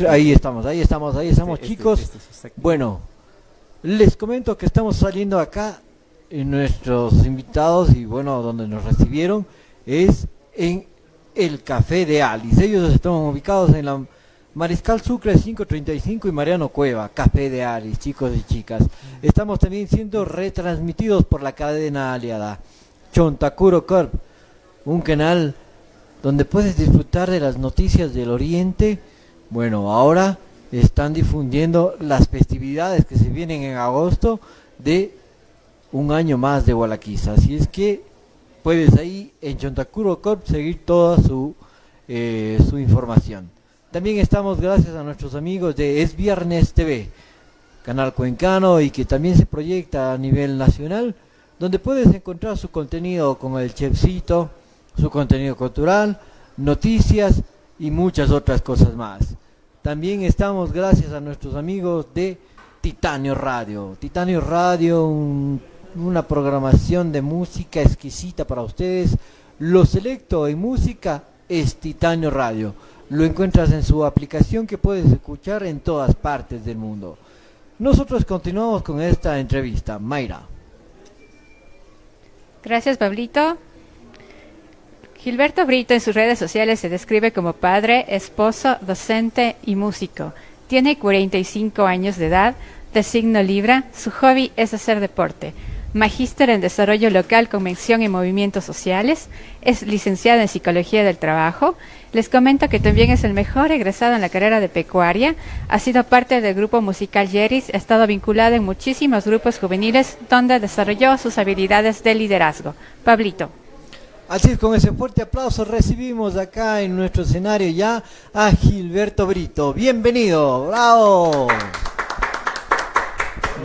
Ahí estamos, chicos. Sí está aquí. Bueno, les comento que estamos saliendo acá en nuestros invitados y bueno, donde nos recibieron es en el Café de Alice. Ellos están ubicados en la Mariscal Sucre 535 y Mariano Cueva, Café de Alice, chicos y chicas. Estamos también siendo retransmitidos por la cadena aliada Chontacuro Corp, un canal donde puedes disfrutar de las noticias del Oriente. Bueno, ahora están difundiendo las festividades que se vienen en agosto de un año más de Gualaquiza. Así es que puedes ahí en Chontacuro Corp seguir toda su información. También estamos gracias a nuestros amigos de Es Viernes TV, canal cuencano y que también se proyecta a nivel nacional, donde puedes encontrar su contenido como el chefcito, su contenido cultural, noticias y muchas otras cosas más. También estamos gracias a nuestros amigos de Titanio Radio. Titanio Radio, una programación de música exquisita para ustedes. Lo selecto en música es Titanio Radio. Lo encuentras en su aplicación que puedes escuchar en todas partes del mundo. Nosotros continuamos con esta entrevista. Mayra. Gracias, Pablito. Gilberto Brito en sus redes sociales se describe como padre, esposo, docente y músico. Tiene 45 años de edad, de signo Libra. Su hobby es hacer deporte. Magíster en Desarrollo Local con mención en Movimientos Sociales. Es licenciado en Psicología del Trabajo. Les comento que también es el mejor egresado en la carrera de Pecuaria. Ha sido parte del grupo musical Yeris. Ha estado vinculado en muchísimos grupos juveniles donde desarrolló sus habilidades de liderazgo. Pablito. Así es, con ese fuerte aplauso recibimos acá en nuestro escenario ya a Gilberto Brito. Bienvenido, bravo.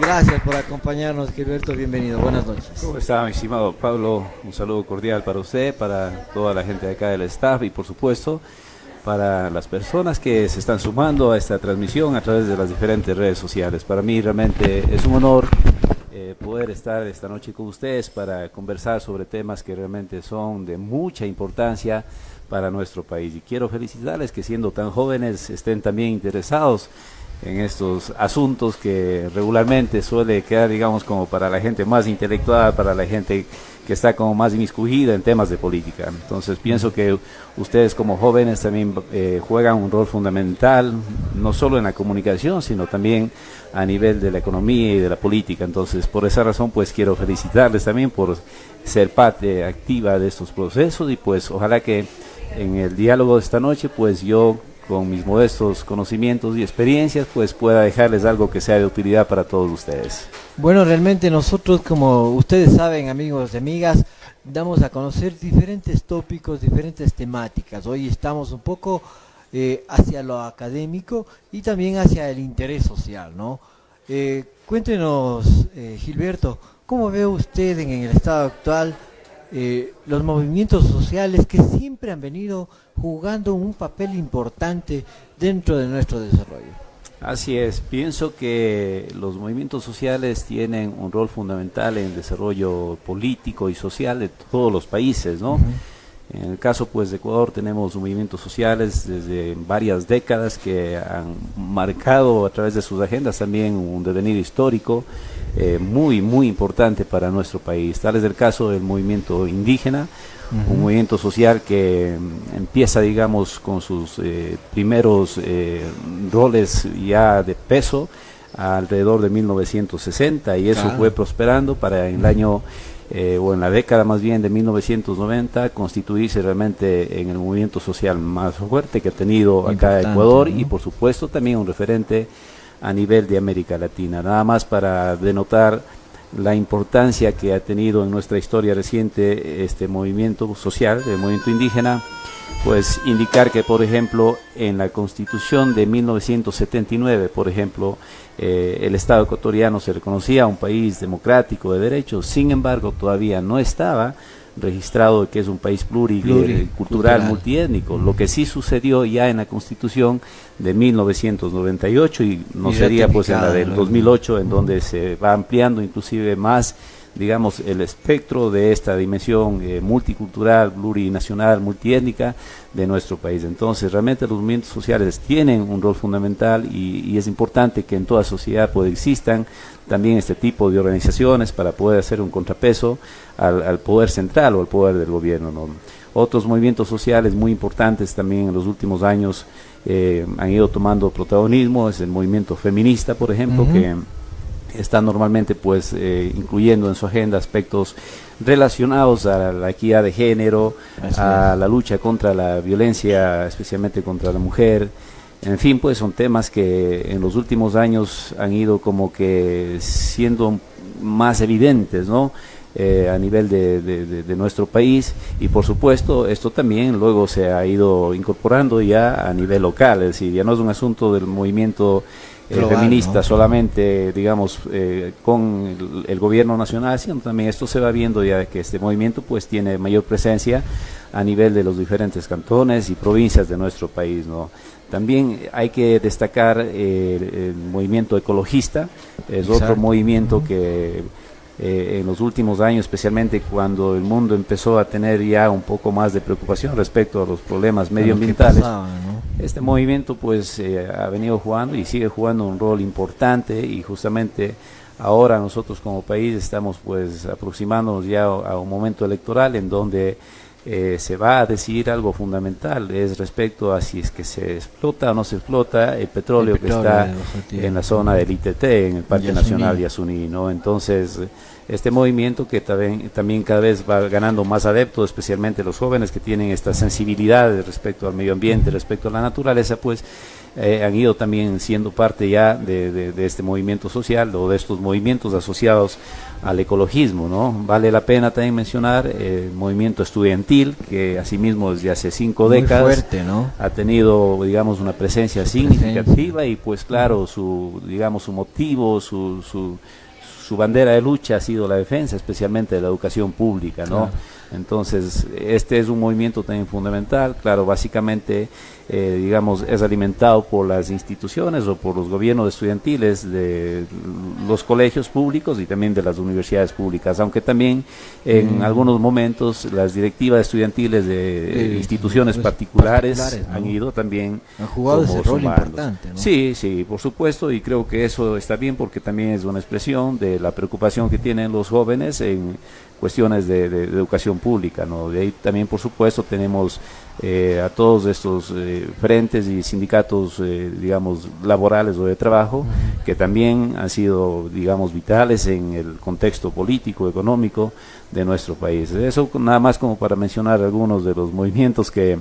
Gracias por acompañarnos, Gilberto, bienvenido, buenas noches. ¿Cómo está, mi estimado Pablo? Un saludo cordial para usted, para toda la gente de acá del staff y por supuesto para las personas que se están sumando a esta transmisión a través de las diferentes redes sociales. Para mí realmente es un honor poder estar esta noche con ustedes para conversar sobre temas que realmente son de mucha importancia para nuestro país. Y quiero felicitarles que siendo tan jóvenes estén también interesados en estos asuntos que regularmente suele quedar, digamos, como para la gente más intelectual, para la gente que está como más inmiscuida en temas de política. Entonces pienso que ustedes como jóvenes también juegan un rol fundamental, no solo en la comunicación, sino también a nivel de la economía y de la política. Entonces por esa razón pues quiero felicitarles también por ser parte activa de estos procesos y pues ojalá que en el diálogo de esta noche pues yo con mis modestos conocimientos y experiencias, pues pueda dejarles algo que sea de utilidad para todos ustedes. Bueno, realmente nosotros, como ustedes saben, amigos y amigas, damos a conocer diferentes tópicos, diferentes temáticas. Hoy estamos un poco hacia lo académico y también hacia el interés social, ¿no? Cuéntenos, Gilberto, ¿cómo ve usted en el estado actual los movimientos sociales que siempre han venido jugando un papel importante dentro de nuestro desarrollo? Así es, pienso que los movimientos sociales tienen un rol fundamental en el desarrollo político y social de todos los países, ¿no? En el caso pues de Ecuador tenemos movimientos sociales desde varias décadas que han marcado a través de sus agendas también un devenir histórico muy importante para nuestro país. Tal es el caso del movimiento indígena, un movimiento social que empieza, digamos, con sus primeros roles ya de peso alrededor de 1960 y eso fue prosperando para en el año o en la década más bien de 1990 constituirse realmente en el movimiento social más fuerte que ha tenido acá Ecuador, ¿no? Y por supuesto también un referente a nivel de América Latina. Nada más para denotar la importancia que ha tenido en nuestra historia reciente este movimiento social, el movimiento indígena, pues indicar que por ejemplo en la Constitución de 1979, por ejemplo, el Estado ecuatoriano se reconocía un país democrático de derechos, sin embargo todavía no estaba registrado que es un país pluricultural, multiétnico, lo que sí sucedió ya en la Constitución de 1998 y no sería pues en la del 2008 en donde se va ampliando inclusive más digamos, el espectro de esta dimensión multicultural, plurinacional, multiétnica de nuestro país. Entonces, realmente los movimientos sociales tienen un rol fundamental y es importante que en toda sociedad pues, existan también este tipo de organizaciones para poder hacer un contrapeso al poder central o al poder del gobierno, ¿no? Otros movimientos sociales muy importantes también en los últimos años han ido tomando protagonismo, es el movimiento feminista, por ejemplo, que está normalmente pues incluyendo en su agenda aspectos relacionados a la equidad de género, a la lucha contra la violencia, especialmente contra la mujer. En fin, pues son temas que en los últimos años han ido como que siendo más evidentes, ¿no? A nivel de nuestro país, y por supuesto esto también luego se ha ido incorporando ya a nivel local, es decir, ya no es un asunto del movimiento global, feminista, ¿no? Solamente, digamos, con el gobierno nacional, sino también esto se va viendo ya que este movimiento pues tiene mayor presencia a nivel de los diferentes cantones y provincias de nuestro país, ¿no? También hay que destacar el movimiento ecologista, es otro movimiento que en los últimos años, especialmente cuando el mundo empezó a tener ya un poco más de preocupación respecto a los problemas medioambientales, este movimiento pues ha venido jugando y sigue jugando un rol importante, y justamente ahora nosotros como país estamos pues aproximándonos ya a un momento electoral en donde se va a decidir algo fundamental, es respecto a si es que se explota o no se explota el petróleo que está en la zona del ITT, en el Parque Nacional Yasuní, ¿no? Entonces, este movimiento que también cada vez va ganando más adeptos, especialmente los jóvenes que tienen esta sensibilidad respecto al medio ambiente, respecto a la naturaleza, pues han ido también siendo parte ya de este movimiento social o de estos movimientos asociados al ecologismo, ¿no? Vale la pena también mencionar el movimiento estudiantil, que asimismo desde hace 5 décadas fuerte, ¿no? Ha tenido, digamos, una presencia significativa, y pues claro, su motivo, su bandera de lucha ha sido la defensa, especialmente de la educación pública, ¿no? Claro. Entonces, este es un movimiento también fundamental, claro, básicamente, digamos, es alimentado por las instituciones o por los gobiernos estudiantiles de los colegios públicos y también de las universidades públicas, aunque también en algunos momentos las directivas estudiantiles de instituciones particulares, ¿no? Han ido también, han jugado ese rol importante, ¿no? Sí, sí, por supuesto, y creo que eso está bien porque también es una expresión de la preocupación que tienen los jóvenes en cuestiones de educación pública, ¿no? De ahí también, por supuesto, tenemos a todos estos frentes y sindicatos, digamos, laborales o de trabajo, que también han sido, digamos, vitales en el contexto político, económico de nuestro país. Eso nada más como para mencionar algunos de los movimientos que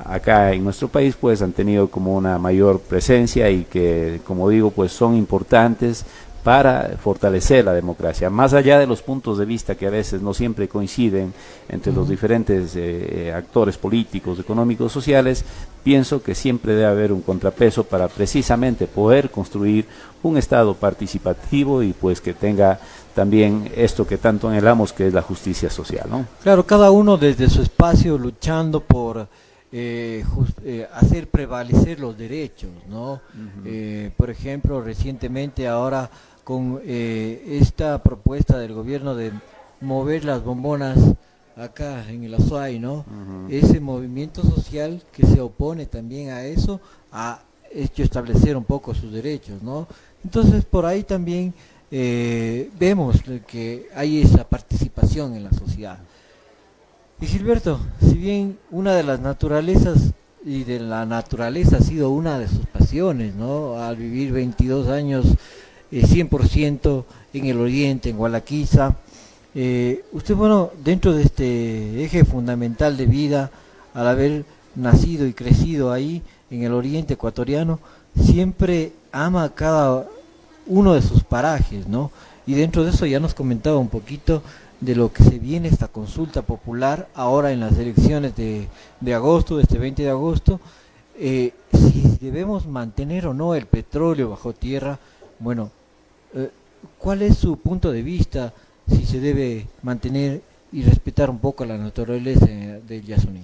acá en nuestro país pues han tenido como una mayor presencia y que, como digo, pues son importantes para fortalecer la democracia, más allá de los puntos de vista que a veces no siempre coinciden entre los diferentes actores políticos, económicos, sociales. Pienso que siempre debe haber un contrapeso para precisamente poder construir un Estado participativo y pues que tenga también esto que tanto anhelamos, que es la justicia social, ¿no? Claro, cada uno desde su espacio luchando por hacer prevalecer los derechos, ¿no? Por ejemplo, recientemente ahora con esta propuesta del gobierno de mover las bombonas acá en el Azuay, ¿no? Ese movimiento social que se opone también a eso ha hecho establecer un poco sus derechos, ¿no? Entonces por ahí también vemos que hay esa participación en la sociedad. Y Gilberto, si bien una de las naturalezas y de la naturaleza ha sido una de sus pasiones, ¿no? Al vivir 22 años 100% en el oriente, en Gualaquiza, usted, bueno, dentro de este eje fundamental de vida, al haber nacido y crecido ahí en el oriente ecuatoriano, siempre ama cada uno de sus parajes, ¿no? Y dentro de eso ya nos comentaba un poquito de lo que se viene esta consulta popular ahora en las elecciones de agosto, de este 20 de agosto, si debemos mantener o no el petróleo bajo tierra. Bueno, ¿cuál es su punto de vista si se debe mantener y respetar un poco la naturaleza del Yasuní?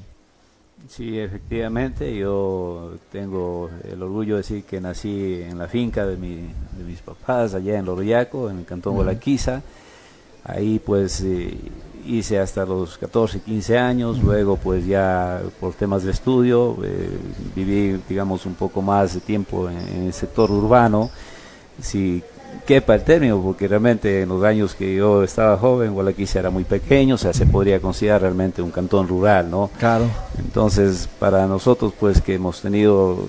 Sí, efectivamente, yo tengo el orgullo de decir que nací en la finca de mis papás, allá en Loroyaco, en el cantón Gualaquiza. Ahí pues hice hasta los 14, 15 años, luego pues ya por temas de estudio viví, digamos, un poco más de tiempo en el sector urbano, si quepa el término, porque realmente en los años que yo estaba joven, Gualaquiza era muy pequeño, o sea, se podría considerar realmente un cantón rural, ¿no? Claro. Entonces, para nosotros, pues, que hemos tenido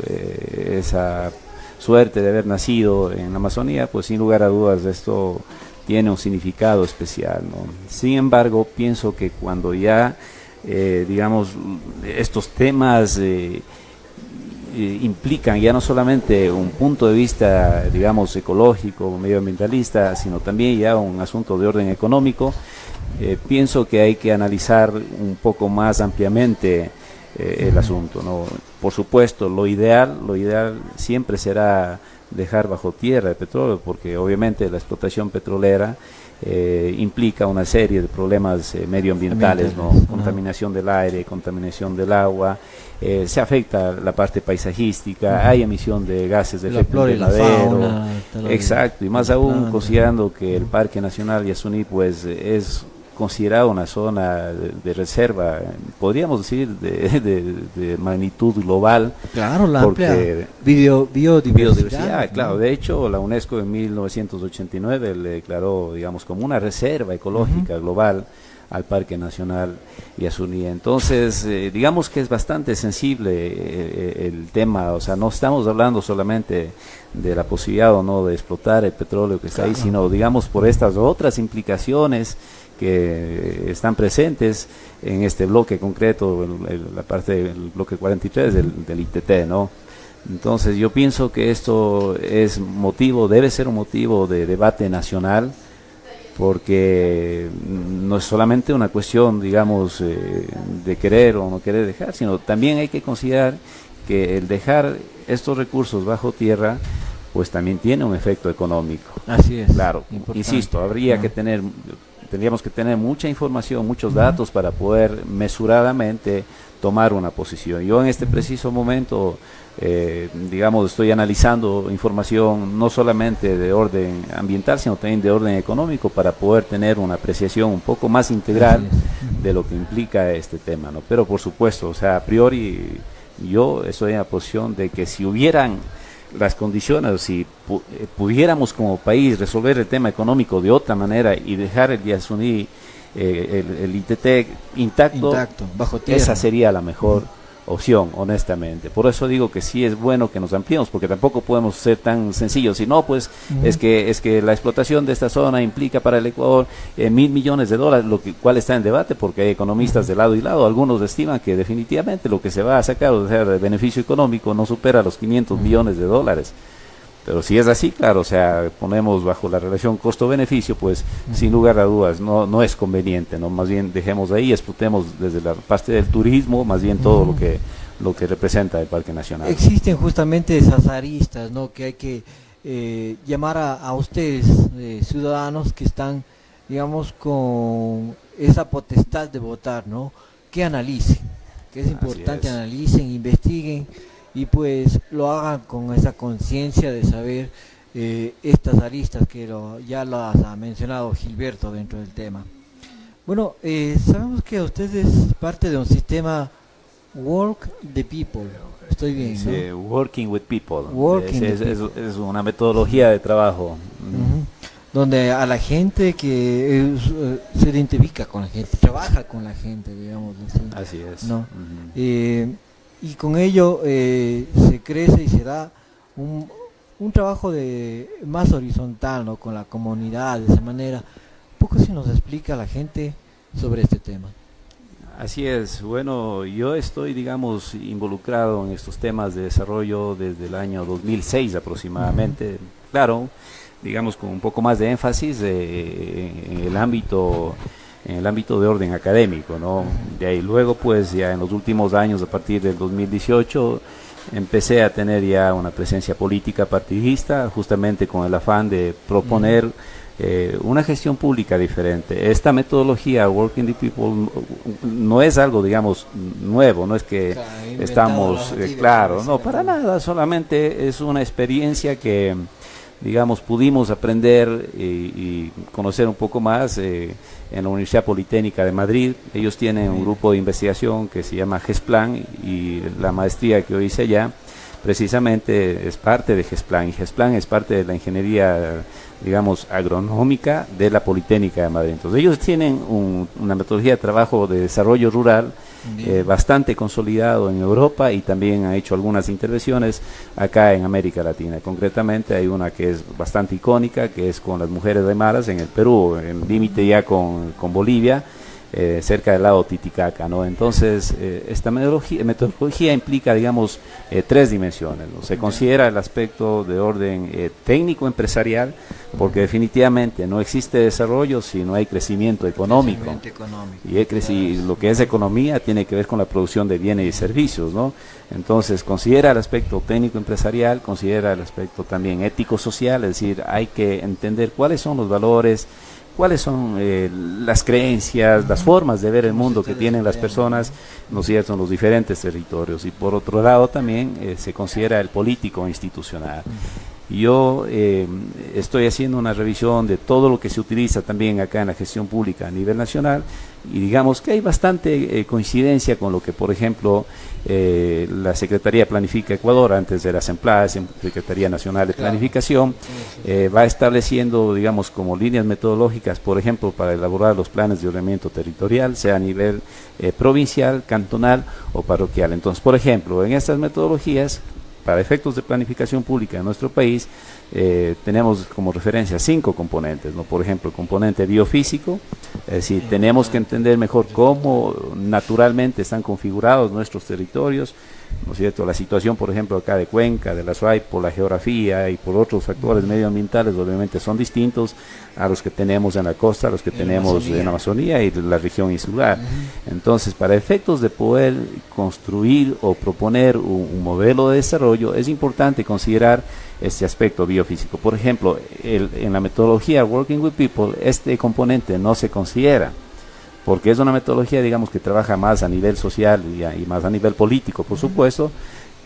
esa suerte de haber nacido en la Amazonía, pues, sin lugar a dudas, esto tiene un significado especial, ¿no? Sin embargo, pienso que cuando ya, digamos, estos temas implican ya no solamente un punto de vista, digamos, ecológico, medioambientalista, sino también ya un asunto de orden económico, pienso que hay que analizar un poco más ampliamente el asunto, ¿no? Por supuesto, lo ideal siempre será dejar bajo tierra el petróleo, porque obviamente la explotación petrolera implica una serie de problemas medioambientales, ¿no? Contaminación del aire, contaminación del agua, se afecta la parte paisajística, hay emisión de gases de efecto invernadero, exacto, y más aún considerando que el Parque Nacional Yasuní pues es considerado una zona de reserva, podríamos decir, de magnitud global. Claro, la amplia biodiversidad, claro. De hecho, la UNESCO en 1989 le declaró, digamos, como una reserva ecológica global al Parque Nacional Yasuní. Entonces, digamos que es bastante sensible el tema, o sea, no estamos hablando solamente de la posibilidad o no de explotar el petróleo que está ahí, sino, digamos, por estas otras implicaciones que están presentes en este bloque concreto, la parte del bloque 43 del ITT, ¿no? Entonces yo pienso que esto debe ser un motivo de debate nacional, porque no es solamente una cuestión, digamos, de querer o no querer dejar, sino también hay que considerar que el dejar estos recursos bajo tierra pues también tiene un efecto económico. Así es. Claro, insisto, tendríamos que tener mucha información, muchos datos para poder mesuradamente tomar una posición. Yo en este preciso momento, digamos, estoy analizando información no solamente de orden ambiental, sino también de orden económico para poder tener una apreciación un poco más integral de lo que implica este tema, ¿no? Pero por supuesto, o sea, a priori yo estoy en la posición de que si hubieran las condiciones, si pudiéramos como país resolver el tema económico de otra manera y dejar el Yasuní, el ITT intacto, bajo tierra, esa sería la mejor opción, honestamente. Por eso digo que sí es bueno que nos ampliemos, porque tampoco podemos ser tan sencillos. Si no, pues es que la explotación de esta zona implica para el Ecuador $1.000 millones, cual está en debate, porque hay economistas de lado y lado. Algunos estiman que definitivamente lo que se va a sacar, o sea, el beneficio económico no supera los $500 millones. Pero si es así, claro, o sea, ponemos bajo la relación costo-beneficio, pues sin lugar a dudas no es conveniente, ¿no? Más bien dejemos ahí, explotemos desde la parte del turismo, más bien todo lo que representa el Parque Nacional. Existen justamente esas aristas, ¿no? Que hay que llamar a ustedes, ciudadanos que están, digamos, con esa potestad de votar, ¿no? Que analicen, que es importante, analicen, investiguen, y pues lo hagan con esa conciencia de saber estas aristas que ya las ha mencionado Gilberto dentro del tema. Bueno, sabemos que usted es parte de un sistema Work the People, estoy bien, ¿no? Sí, Working with People, es una metodología de trabajo. Donde a la gente que se identifica con la gente, trabaja con la gente, digamos así es, ¿no? Y con ello se crece y se da un trabajo más horizontal, ¿no? Con la comunidad, de esa manera. Un poco si nos explica a la gente sobre este tema. Así es, bueno, yo estoy, digamos, involucrado en estos temas de desarrollo desde el año 2006 aproximadamente, claro, digamos con un poco más de énfasis en el ámbito de orden académico, ¿no? De ahí luego, pues ya en los últimos años, a partir del 2018, empecé a tener ya una presencia política partidista, justamente con el afán de proponer una gestión pública diferente. Esta metodología, Working the People, no es algo, digamos, nuevo, no es que estamos, claro, no, para nada, solamente es una experiencia que digamos, pudimos aprender y conocer un poco más en la Universidad Politécnica de Madrid. Ellos tienen un grupo de investigación que se llama GESPLAN, y la maestría que yo hice allá precisamente es parte de GESPLAN, y GESPLAN es parte de la ingeniería, digamos, agronómica de la Politécnica de Madrid. Entonces ellos tienen una metodología de trabajo de desarrollo rural bastante consolidado en Europa, y también ha hecho algunas intervenciones acá en América Latina. Concretamente hay una que es bastante icónica, que es con las mujeres aymaras en el Perú, en límite ya con Bolivia, cerca del lago Titicaca, ¿no? Entonces, esta metodología implica, digamos, tres dimensiones, ¿no? Se considera el aspecto de orden técnico empresarial, porque definitivamente no existe desarrollo si no hay crecimiento económico. Y lo que es economía tiene que ver con la producción de bienes y servicios, ¿no? Entonces, considera el aspecto técnico empresarial, considera el aspecto también ético social, es decir, hay que entender cuáles son los valores, cuáles son las creencias, las formas de ver el mundo que tienen las personas, ¿no es cierto?, en los diferentes territorios. Y por otro lado también se considera el político institucional. Yo estoy haciendo una revisión de todo lo que se utiliza también acá en la gestión pública a nivel nacional, y digamos que hay bastante coincidencia con lo que, por ejemplo, la Secretaría Planifica Ecuador, antes de la SEMPLA, Secretaría Nacional de Planificación, va estableciendo, digamos, como líneas metodológicas, por ejemplo, para elaborar los planes de ordenamiento territorial, sea a nivel provincial, cantonal o parroquial. Entonces, por ejemplo, en estas metodologías, para efectos de planificación pública en nuestro país, tenemos como referencia 5 componentes, ¿no? Por ejemplo, el componente biofísico, es decir, tenemos que entender mejor cómo naturalmente están configurados nuestros territorios, ¿no es cierto? La situación, por ejemplo, acá de Cuenca, de la SUAY, por la geografía y por otros factores medioambientales, obviamente son distintos a los que tenemos en la costa, a los que tenemos en la Amazonía y la región insular. Entonces, para efectos de poder construir o proponer un modelo de desarrollo, es importante considerar este aspecto biofísico. Por ejemplo, en la metodología Working with People, este componente no se considera, porque es una metodología, digamos, que trabaja más a nivel social y más a nivel político, por supuesto,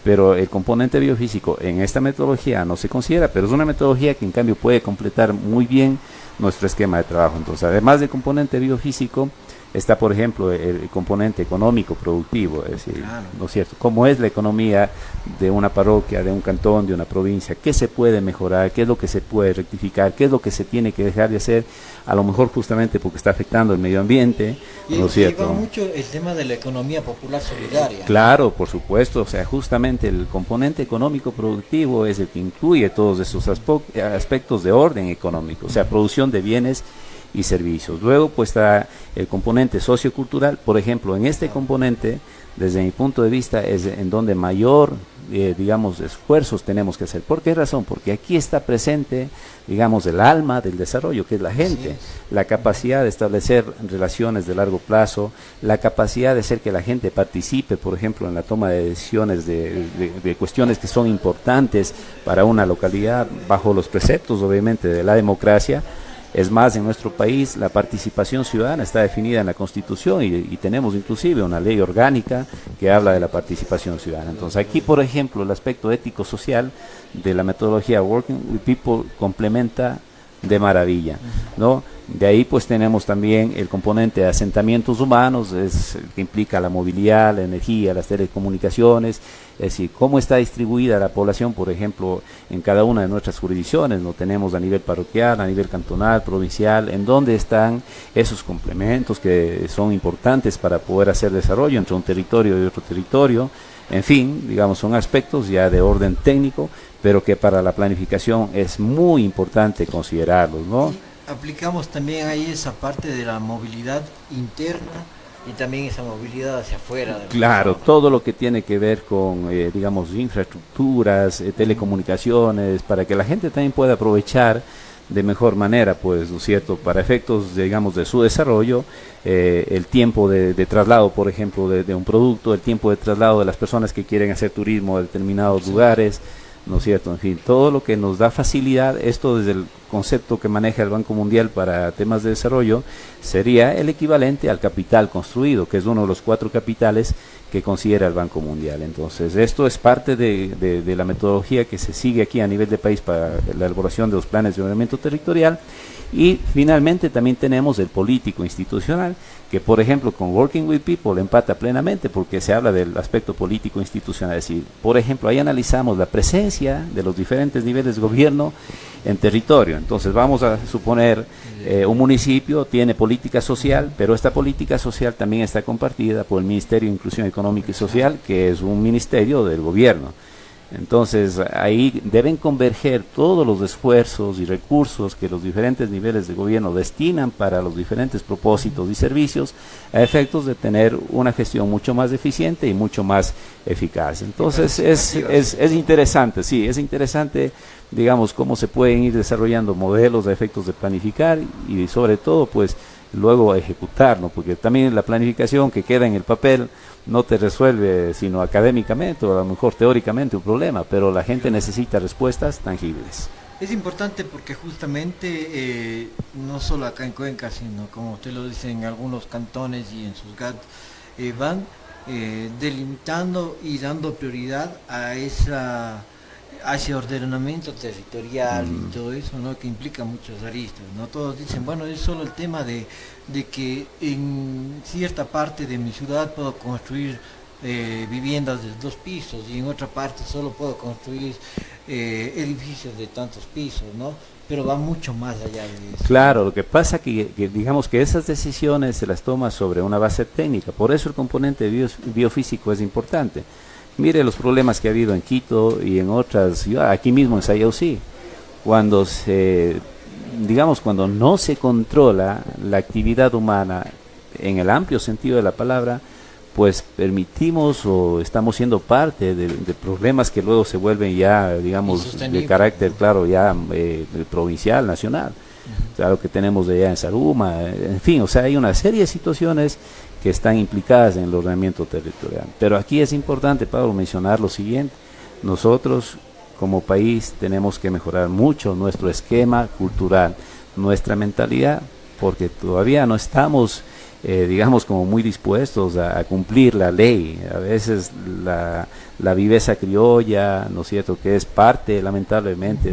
pero el componente biofísico en esta metodología no se considera, pero es una metodología que en cambio puede completar muy bien nuestro esquema de trabajo. Entonces, además del componente biofísico, está, por ejemplo, el componente económico productivo, es decir, ¿no es cierto?, cómo es la economía de una parroquia, de un cantón, de una provincia, qué se puede mejorar, qué es lo que se puede rectificar, qué es lo que se tiene que dejar de hacer, a lo mejor justamente porque está afectando el medio ambiente, ¿no es cierto? Lleva mucho el tema de la economía popular solidaria. Claro, por supuesto, o sea, justamente el componente económico productivo es el que incluye todos esos aspectos de orden económico, o sea, producción de bienes y servicios. Luego pues está el componente sociocultural. Por ejemplo, en este componente, desde mi punto de vista, es en donde mayor digamos, esfuerzos tenemos que hacer. ¿Por qué razón? Porque aquí está presente, digamos, el alma del desarrollo, que es la gente, la capacidad de establecer relaciones de largo plazo, la capacidad de hacer que la gente participe, por ejemplo, en la toma de decisiones de cuestiones que son importantes para una localidad, bajo los preceptos, obviamente, de la democracia. Es más, en nuestro país la participación ciudadana está definida en la Constitución y tenemos inclusive una ley orgánica que habla de la participación ciudadana. Entonces aquí, por ejemplo, el aspecto ético-social de la metodología Working with People complementa de maravilla, ¿no? De ahí pues tenemos también el componente de asentamientos humanos, que implica la movilidad, la energía, las telecomunicaciones, es decir, cómo está distribuida la población, por ejemplo, en cada una de nuestras jurisdicciones. Lo tenemos a nivel parroquial, a nivel cantonal, provincial, en dónde están esos complementos que son importantes para poder hacer desarrollo entre un territorio y otro territorio. En fin, digamos, son aspectos ya de orden técnico, pero que para la planificación es muy importante considerarlos, ¿no? Aplicamos también ahí esa parte de la movilidad interna y también esa movilidad hacia afuera. Claro, todo lo que tiene que ver con, digamos, infraestructuras, telecomunicaciones, para que la gente también pueda aprovechar de mejor manera, pues, ¿no es cierto?, para efectos, digamos, de su desarrollo, el tiempo de traslado, por ejemplo, de un producto, el tiempo de traslado de las personas que quieren hacer turismo a determinados lugares, ¿no es cierto? En fin, todo lo que nos da facilidad, esto desde el concepto que maneja el Banco Mundial para temas de desarrollo, sería el equivalente al capital construido, que es uno de los 4 capitales que considera el Banco Mundial. Entonces, esto es parte de la metodología que se sigue aquí a nivel de país para la elaboración de los planes de ordenamiento territorial. Y finalmente también tenemos el político institucional, que por ejemplo con Working with People empata plenamente porque se habla del aspecto político institucional. Es decir, por ejemplo, ahí analizamos la presencia de los diferentes niveles de gobierno en territorio. Entonces vamos a suponer un municipio tiene política social, pero esta política social también está compartida por el Ministerio de Inclusión Económica y Social, que es un ministerio del gobierno. Entonces ahí deben converger todos los esfuerzos y recursos que los diferentes niveles de gobierno destinan para los diferentes propósitos y servicios a efectos de tener una gestión mucho más eficiente y mucho más eficaz. Entonces es interesante, sí, es interesante, digamos, cómo se pueden ir desarrollando modelos a efectos de planificar y sobre todo pues luego ejecutar, ¿no? Porque también la planificación que queda en el papel no te resuelve sino académicamente o a lo mejor teóricamente un problema, pero la gente necesita respuestas tangibles. Es importante porque justamente no solo acá en Cuenca, sino como usted lo dice en algunos cantones y en sus GAT, van delimitando y dando prioridad a ese ordenamiento territorial y todo eso, ¿no? Que implica muchos aristas, ¿no? Todos dicen, bueno, es solo el tema de que en cierta parte de mi ciudad puedo construir viviendas de 2 pisos y en otra parte solo puedo construir edificios de tantos pisos, ¿no? Pero va mucho más allá de eso. Claro, lo que pasa que digamos que esas decisiones se las toma sobre una base técnica, por eso el componente biofísico es importante. Mire los problemas que ha habido en Quito y en otras ciudades, aquí mismo en Sayausí, cuando no se controla la actividad humana en el amplio sentido de la palabra, pues permitimos o estamos siendo parte de problemas que luego se vuelven ya, digamos, de carácter, claro, ya provincial, nacional. O sea, lo que tenemos de allá en Saruma, en fin, o sea, hay una serie de situaciones que están implicadas en el ordenamiento territorial. Pero aquí es importante, Pablo, mencionar lo siguiente: nosotros como país tenemos que mejorar mucho nuestro esquema cultural, nuestra mentalidad, porque todavía no estamos, digamos, como muy dispuestos a cumplir la ley. A veces la viveza criolla, ¿no es cierto?, que es parte, lamentablemente,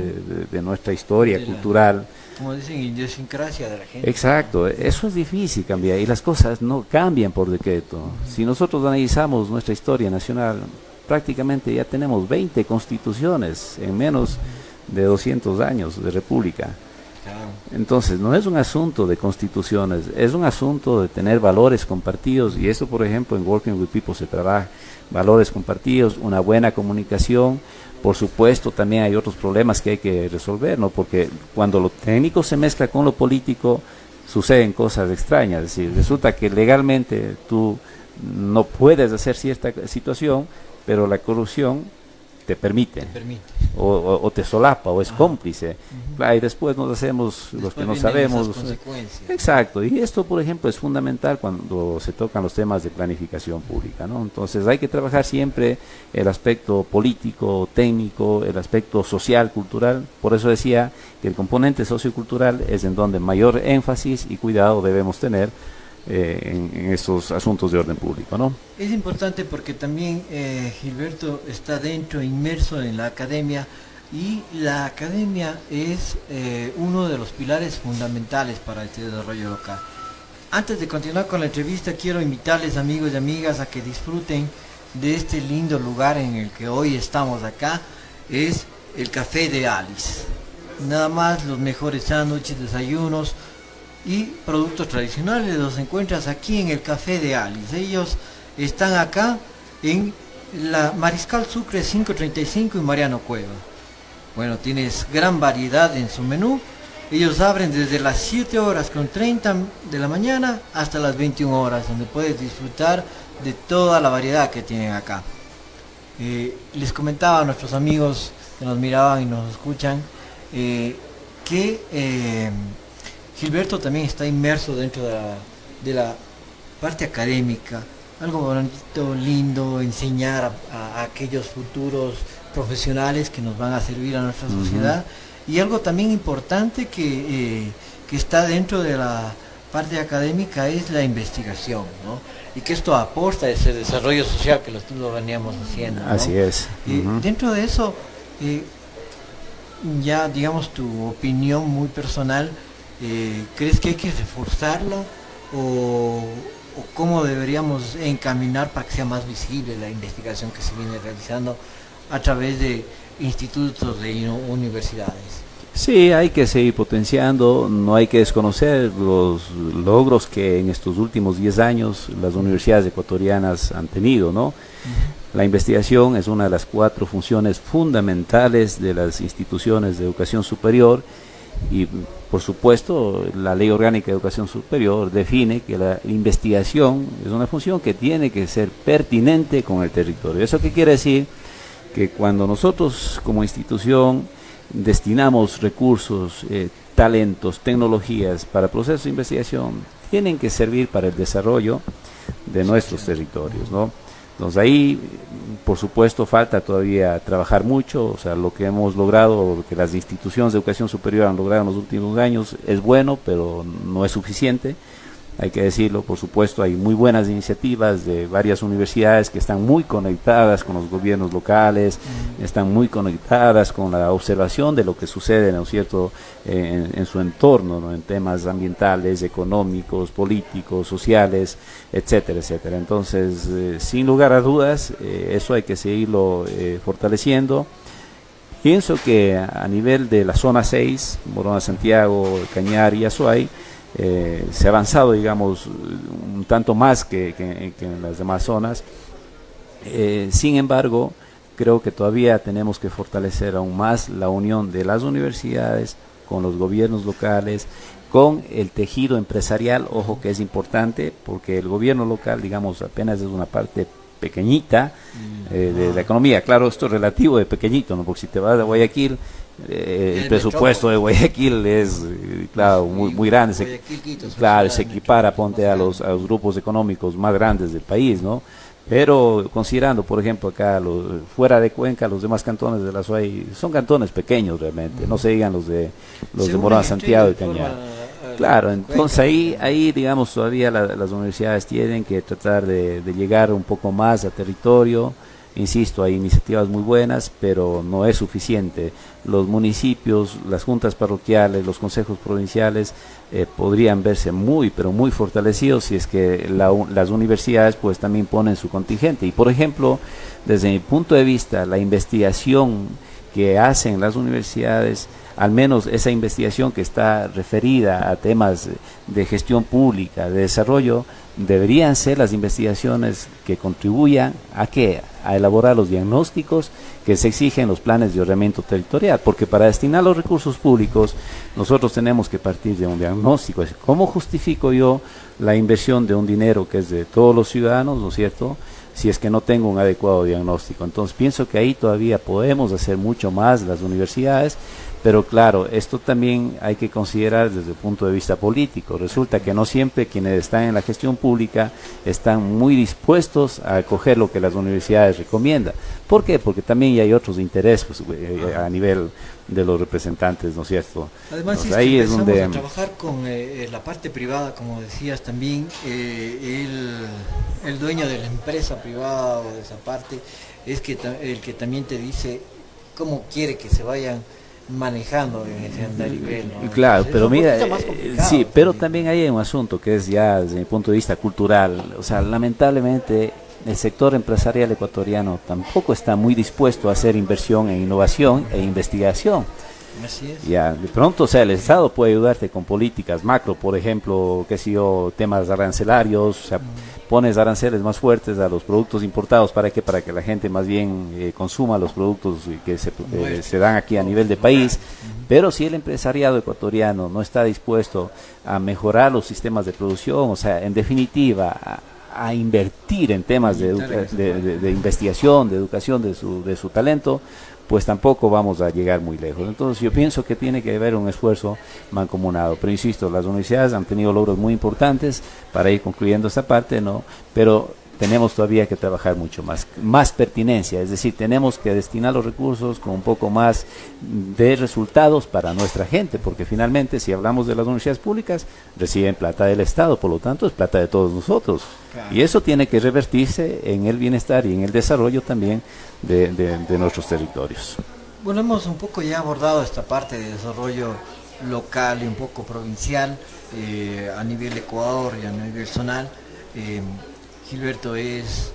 de nuestra historia cultural. Como dicen, idiosincrasia de la gente. Exacto, eso es difícil cambiar y las cosas no cambian por decreto. Si nosotros analizamos nuestra historia nacional, prácticamente ya tenemos 20 constituciones en menos de 200 años de república. Entonces no es un asunto de constituciones, es un asunto de tener valores compartidos, y eso, por ejemplo, en Working with People se trabaja, valores compartidos, una buena comunicación. Por supuesto, también hay otros problemas que hay que resolver, ¿no? Porque cuando lo técnico se mezcla con lo político, suceden cosas extrañas. Es decir, resulta que legalmente tú no puedes hacer cierta situación, pero la corrupción te permite. O te solapa, o es cómplice. Y después nos hacemos los que no sabemos. Exacto, y esto, por ejemplo, es fundamental cuando se tocan los temas de planificación pública, ¿no? Entonces hay que trabajar siempre el aspecto político, técnico, el aspecto social, cultural. Por eso decía que el componente sociocultural es en donde mayor énfasis y cuidado debemos tener en estos asuntos de orden público, ¿no? Es importante porque también Gilberto está dentro, inmerso en la academia, y la academia es uno de los pilares fundamentales para este desarrollo local. Antes de continuar con la entrevista, quiero invitarles, amigos y amigas, a que disfruten de este lindo lugar en el que hoy estamos acá. Es el Café de Alice. Nada más los mejores sándwiches, desayunos y productos tradicionales los encuentras aquí en el Café de Alice. Ellos están acá en la Mariscal Sucre 535 y Mariano Cueva. Bueno, tienes gran variedad en su menú. Ellos abren desde las 7:30 de la mañana hasta las 21 horas, donde puedes disfrutar de toda la variedad que tienen acá. Les comentaba a nuestros amigos que nos miraban y nos escuchan que Gilberto también está inmerso dentro de la parte académica. Algo bonito, lindo, enseñar a aquellos futuros profesionales que nos van a servir a nuestra sociedad. Y algo también importante que está dentro de la parte académica es la investigación, ¿no? Y que esto aporta ese desarrollo social que lo veníamos haciendo, ¿no? Así es. Y dentro de eso, ya digamos tu opinión muy personal, ¿crees que hay que reforzarla o cómo deberíamos encaminar para que sea más visible la investigación que se viene realizando a través de institutos de universidades? Sí, hay que seguir potenciando, no hay que desconocer los logros que en estos últimos 10 años las universidades ecuatorianas han tenido, ¿no? La investigación es una de las 4 funciones fundamentales de las instituciones de educación superior y, por supuesto, la Ley Orgánica de Educación Superior define que la investigación es una función que tiene que ser pertinente con el territorio. ¿Eso qué quiere decir? Que cuando nosotros como institución destinamos recursos, talentos, tecnologías para procesos de investigación, tienen que servir para el desarrollo de nuestros territorios, ¿no? Entonces ahí, por supuesto, falta todavía trabajar mucho, o sea, lo que hemos logrado, lo que las instituciones de educación superior han logrado en los últimos años es bueno, pero no es suficiente. Hay que decirlo, por supuesto, hay muy buenas iniciativas de varias universidades que están muy conectadas con los gobiernos locales, están muy conectadas con la observación de lo que sucede, ¿no es cierto?, en su entorno, ¿no?, en temas ambientales, económicos, políticos, sociales, etcétera, etcétera. Entonces, sin lugar a dudas, eso hay que seguirlo fortaleciendo. Pienso que a nivel de la zona 6, Morona, Santiago, Cañar y Azuay, se ha avanzado, digamos, un tanto más que en las demás zonas. Sin embargo, creo que todavía tenemos que fortalecer aún más la unión de las universidades con los gobiernos locales, con el tejido empresarial. Ojo que es importante, porque el gobierno local, digamos, apenas es una parte pequeñita de la economía. Claro, esto es relativo de pequeñito, ¿no? Porque si te vas a Guayaquil, el presupuesto de Guayaquil es, claro, muy grande. Claro, se equipara, ponte a los grupos económicos más grandes del país, ¿no? Pero considerando, por ejemplo, acá fuera de Cuenca, los demás cantones de la SUAY son cantones pequeños realmente, no se digan los de Morona, Santiago y Cañar. Claro, entonces ahí digamos, todavía las universidades tienen que tratar de llegar un poco más a territorio. Insisto, hay iniciativas muy buenas, pero no es suficiente. Los municipios, las juntas parroquiales, los consejos provinciales podrían verse pero muy fortalecidos si es que las universidades pues también ponen su contingente. Y por ejemplo, desde mi punto de vista, la investigación que hacen las universidades, al menos esa investigación que está referida a temas de gestión pública, de desarrollo, deberían ser las investigaciones que contribuyan a elaborar los diagnósticos que se exigen en los planes de ordenamiento territorial, porque para destinar los recursos públicos nosotros tenemos que partir de un diagnóstico. ¿Cómo justifico yo la inversión de un dinero que es de todos los ciudadanos, ¿no es cierto?, si es que no tengo un adecuado diagnóstico? Entonces pienso que ahí todavía podemos hacer mucho más las universidades, pero claro, esto también hay que considerar desde el punto de vista político. Resulta que no siempre quienes están en la gestión pública están muy dispuestos a acoger lo que las universidades recomiendan. ¿Por qué? Porque también hay otros intereses a nivel de los representantes, ¿no es cierto? Además, pues si ahí es es donde donde a trabajar con la parte privada, como decías también, el dueño de la empresa privada o de esa parte es el que también te dice cómo quiere que se vayan manejando en ese nivel, ¿no? Claro, Entonces, pero mira, sí, pero también. también hay un asunto que es ya desde mi punto de vista cultural. O sea, lamentablemente el sector empresarial ecuatoriano tampoco está muy dispuesto a hacer inversión en innovación e investigación. Así es. Ya, de pronto, o sea, el Estado puede ayudarte con políticas macro, por ejemplo, qué sé yo, temas arancelarios, o sea, pones aranceles más fuertes a los productos importados, ¿para qué? Para que la gente más bien consuma los productos que se dan aquí a nivel de país. Pero si el empresariado ecuatoriano no está dispuesto a mejorar los sistemas de producción, o sea, en definitiva, a invertir en temas de investigación, de educación de su talento, pues tampoco vamos a llegar muy lejos. Entonces yo pienso que tiene que haber un esfuerzo mancomunado, pero insisto, las universidades han tenido logros muy importantes para ir concluyendo esta parte, ¿no? Pero tenemos todavía que trabajar mucho más pertinencia, es decir, tenemos que destinar los recursos con un poco más de resultados para nuestra gente, porque finalmente si hablamos de las universidades públicas, reciben plata del Estado, por lo tanto es plata de todos nosotros, claro. Y eso tiene que revertirse en el bienestar y en el desarrollo también de nuestros territorios. Bueno, hemos un poco ya abordado esta parte de desarrollo local y un poco provincial, a nivel Ecuador y a nivel zonal. Gilberto es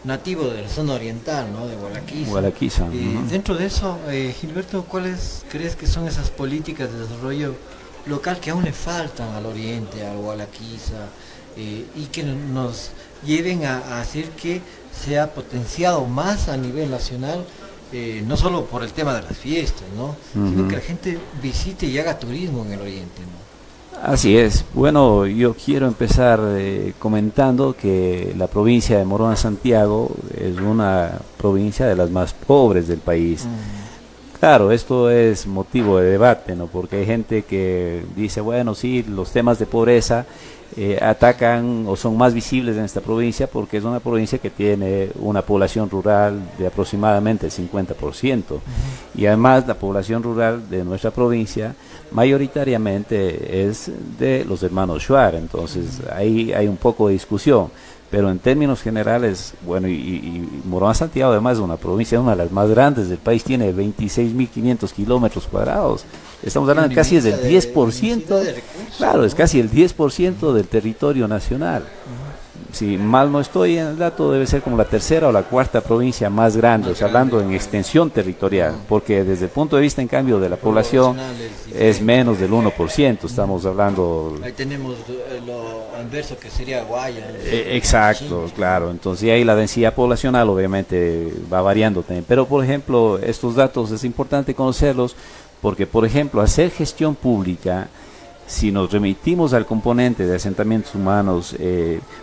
nativo de la zona oriental, ¿no? De Gualaquiza. Dentro de eso, Gilberto, ¿cuáles crees que son esas políticas de desarrollo local que aún le faltan al oriente, a Gualaquiza, y que nos lleven a hacer que sea potenciado más a nivel nacional, no solo por el tema de las fiestas, ¿no? Sino que la gente visite y haga turismo en el oriente, ¿no? Así es. Bueno, yo quiero empezar comentando que la provincia de Morona Santiago es una provincia de las más pobres del país. Claro, esto es motivo de debate, ¿no? Porque hay gente que dice, bueno, sí, los temas de pobreza atacan o son más visibles en esta provincia porque es una provincia que tiene una población rural de aproximadamente el 50%. Y además la población rural de nuestra provincia mayoritariamente es de los hermanos Shuar, entonces ahí hay un poco de discusión. Pero en términos generales, bueno, y Morona Santiago además es una provincia, una de las más grandes del país, tiene 26.500 kilómetros cuadrados. Estamos hablando casi del 10%, claro, es casi el 10% del territorio nacional. Si mal no estoy en el dato, debe ser como la tercera o la cuarta provincia más grande, o sea, hablando en extensión territorial, porque desde el punto de vista, en cambio, de la población es menos del 1%, estamos hablando... Ahí tenemos lo inverso que sería Guaya. Exacto, claro, entonces ahí la densidad poblacional obviamente va variando también, pero por ejemplo, estos datos es importante conocerlos, porque por ejemplo, hacer gestión pública, si nos remitimos al componente de asentamientos humanos,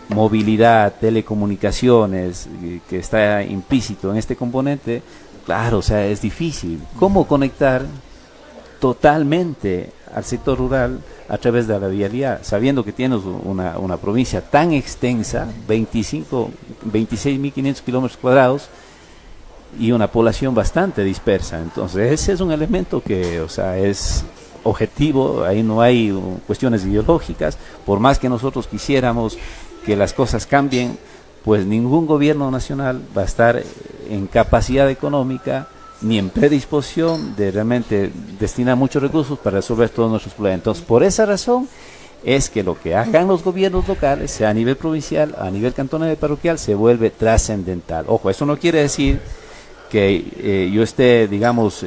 movilidad, telecomunicaciones, que está implícito en este componente, claro, o sea, es difícil. ¿Cómo conectar totalmente al sector rural a través de la vialidad, sabiendo que tienes una provincia tan extensa, 26.500 kilómetros cuadrados, y una población bastante dispersa? Entonces ese es un elemento que, o sea, es objetivo, ahí no hay cuestiones ideológicas, por más que nosotros quisiéramos que las cosas cambien, pues ningún gobierno nacional va a estar en capacidad económica ni en predisposición de realmente destinar muchos recursos para resolver todos nuestros problemas. Entonces, por esa razón es que lo que hagan los gobiernos locales, sea a nivel provincial, a nivel cantonal y parroquial, se vuelve trascendental. Ojo, eso no quiere decir que yo esté, digamos,